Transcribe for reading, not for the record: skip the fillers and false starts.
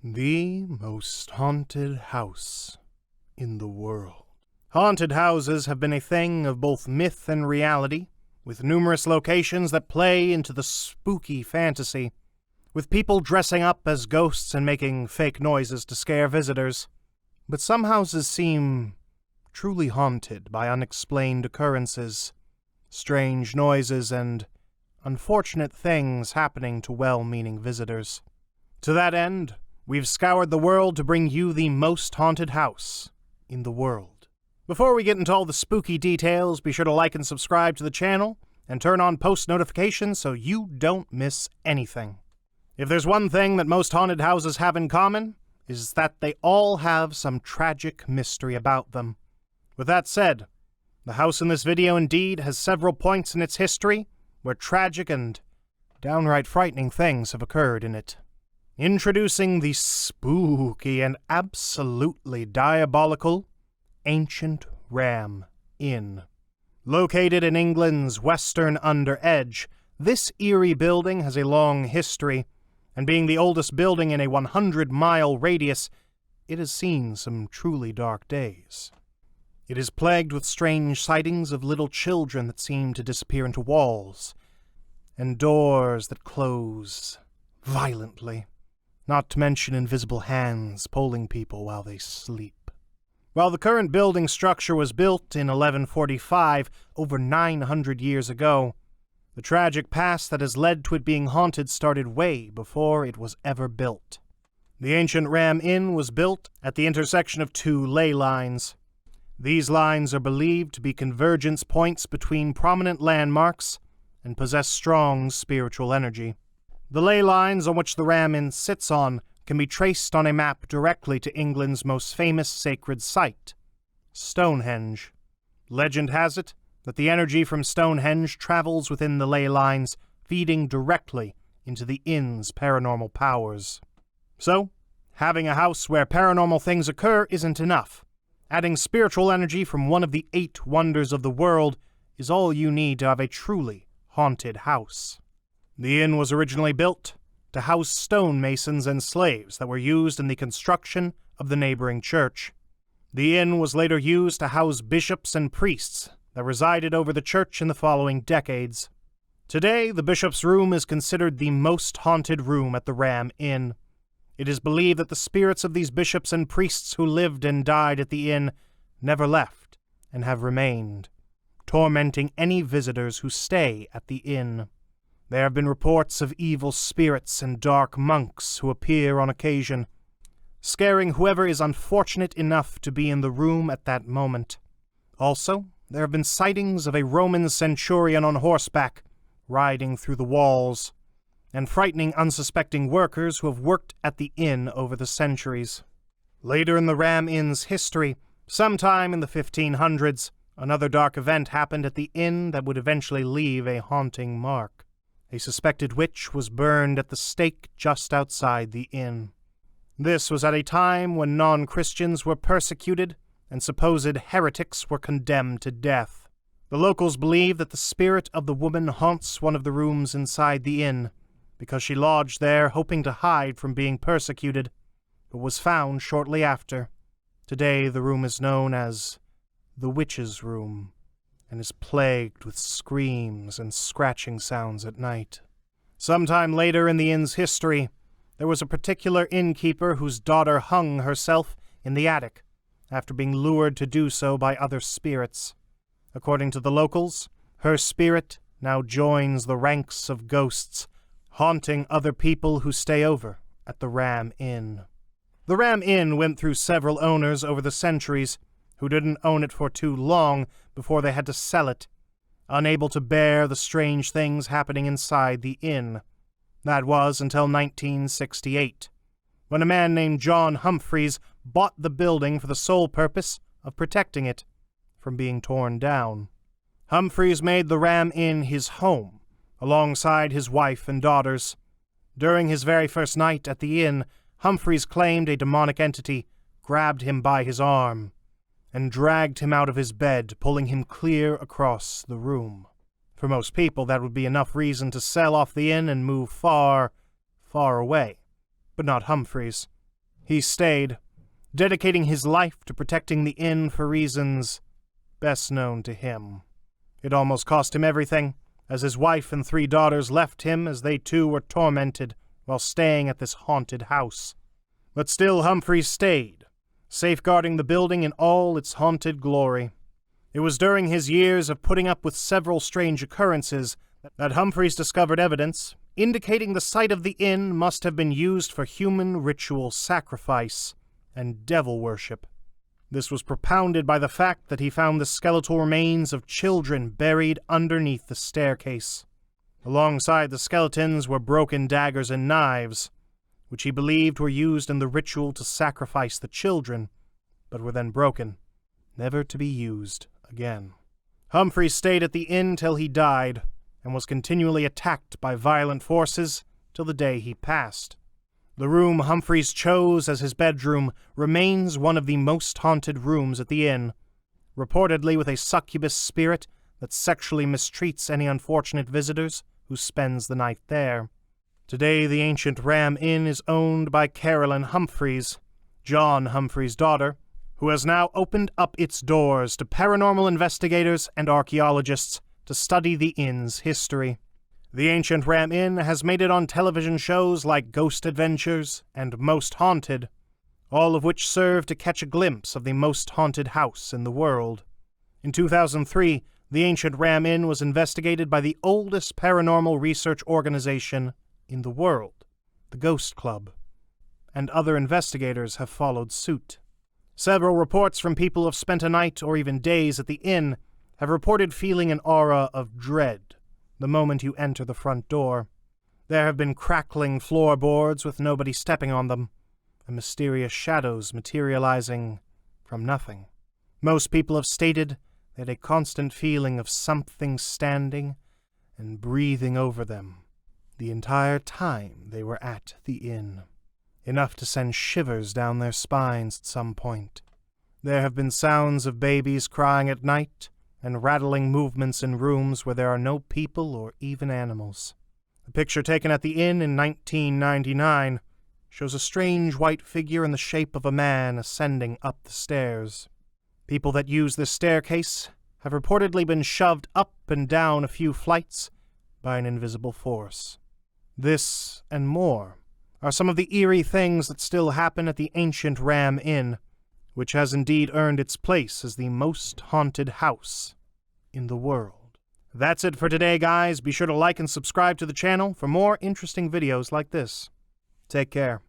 The most haunted house in the world. Haunted houses have been a thing of both myth and reality, with numerous locations that play into the spooky fantasy, with people dressing up as ghosts and making fake noises to scare visitors. But some houses seem truly haunted by unexplained occurrences, strange noises, and unfortunate things happening to well-meaning visitors. To that end, we've scoured the world to bring you the most haunted house in the world. Before we get into all the spooky details, be sure to like and subscribe to the channel and turn on post notifications so you don't miss anything. If there's one thing that most haunted houses have in common, is that they all have some tragic mystery about them. With that said, the house in this video indeed has several points in its history where tragic and downright frightening things have occurred in it. Introducing the spooky and absolutely diabolical Ancient Ram Inn. Located in England's western under edge, this eerie building has a long history, and being the oldest building in a 100-mile radius, it has seen some truly dark days. It is plagued with strange sightings of little children that seem to disappear into walls, and doors that close violently, not to mention invisible hands pulling people while they sleep. While the current building structure was built in 1145, over 900 years ago, the tragic past that has led to it being haunted started way before it was ever built. The Ancient Ram Inn was built at the intersection of two ley lines. These lines are believed to be convergence points between prominent landmarks and possess strong spiritual energy. The ley lines on which the Ram Inn sits on can be traced on a map directly to England's most famous sacred site, Stonehenge. Legend has it that the energy from Stonehenge travels within the ley lines, feeding directly into the inn's paranormal powers. So, having a house where paranormal things occur isn't enough. Adding spiritual energy from one of the 8 wonders of the world is all you need to have a truly haunted house. The inn was originally built to house stonemasons and slaves that were used in the construction of the neighboring church. The inn was later used to house bishops and priests that resided over the church in the following decades. Today, the bishop's room is considered the most haunted room at the Ram Inn. It is believed that the spirits of these bishops and priests who lived and died at the inn never left and have remained, tormenting any visitors who stay at the inn. There have been reports of evil spirits and dark monks who appear on occasion, scaring whoever is unfortunate enough to be in the room at that moment. Also, there have been sightings of a Roman centurion on horseback riding through the walls, and frightening unsuspecting workers who have worked at the inn over the centuries. Later in the Ram Inn's history, sometime in the 1500s, another dark event happened at the inn that would eventually leave a haunting mark. A suspected witch was burned at the stake just outside the inn. This was at a time when non-Christians were persecuted and supposed heretics were condemned to death. The locals believe that the spirit of the woman haunts one of the rooms inside the inn, because she lodged there hoping to hide from being persecuted, but was found shortly after. Today the room is known as the Witch's Room, and is plagued with screams and scratching sounds at night. Sometime later in the inn's history, there was a particular innkeeper whose daughter hung herself in the attic after being lured to do so by other spirits. According to the locals, her spirit now joins the ranks of ghosts, haunting other people who stay over at the Ram Inn. The Ram Inn went through several owners over the centuries, who didn't own it for too long before they had to sell it, unable to bear the strange things happening inside the inn. That was until 1968, when a man named John Humphreys bought the building for the sole purpose of protecting it from being torn down. Humphreys made the Ram Inn his home, alongside his wife and daughters. During his very first night at the inn, Humphreys claimed a demonic entity grabbed him by his arm and dragged him out of his bed, pulling him clear across the room. For most people, that would be enough reason to sell off the inn and move far, far away. But not Humphreys. He stayed, dedicating his life to protecting the inn for reasons best known to him. It almost cost him everything, as his wife and 3 daughters left him as they too were tormented while staying at this haunted house. But still Humphreys stayed, safeguarding the building in all its haunted glory. It was during his years of putting up with several strange occurrences that Humphreys discovered evidence indicating the site of the inn must have been used for human ritual sacrifice and devil worship. This was propounded by the fact that he found the skeletal remains of children buried underneath the staircase. Alongside the skeletons were broken daggers and knives, which he believed were used in the ritual to sacrifice the children, but were then broken, never to be used again. Humphreys stayed at the inn till he died, and was continually attacked by violent forces till the day he passed. The room Humphreys chose as his bedroom remains one of the most haunted rooms at the inn, reportedly with a succubus spirit that sexually mistreats any unfortunate visitors who spends the night there. Today the ancient Ram Inn is owned by Carolyn Humphreys, John Humphreys' daughter, who has now opened up its doors to paranormal investigators and archaeologists to study the inn's history. The ancient Ram Inn has made it on television shows like Ghost Adventures and Most Haunted, all of which serve to catch a glimpse of the most haunted house in the world. In 2003, the ancient Ram Inn was investigated by the oldest paranormal research organization in the world, the Ghost Club, and other investigators have followed suit. Several reports from people who have spent a night or even days at the inn have reported feeling an aura of dread the moment you enter the front door. There have been crackling floorboards with nobody stepping on them, and mysterious shadows materializing from nothing. Most people have stated they had a constant feeling of something standing and breathing over them the entire time they were at the inn, enough to send shivers down their spines at some point. There have been sounds of babies crying at night, and rattling movements in rooms where there are no people or even animals. A picture taken at the inn in 1999 shows a strange white figure in the shape of a man ascending up the stairs. People that use this staircase have reportedly been shoved up and down a few flights by an invisible force. This and more are some of the eerie things that still happen at the ancient Ram Inn, which has indeed earned its place as the most haunted house in the world. That's it for today, guys. Be sure to like and subscribe to the channel for more interesting videos like this. Take care.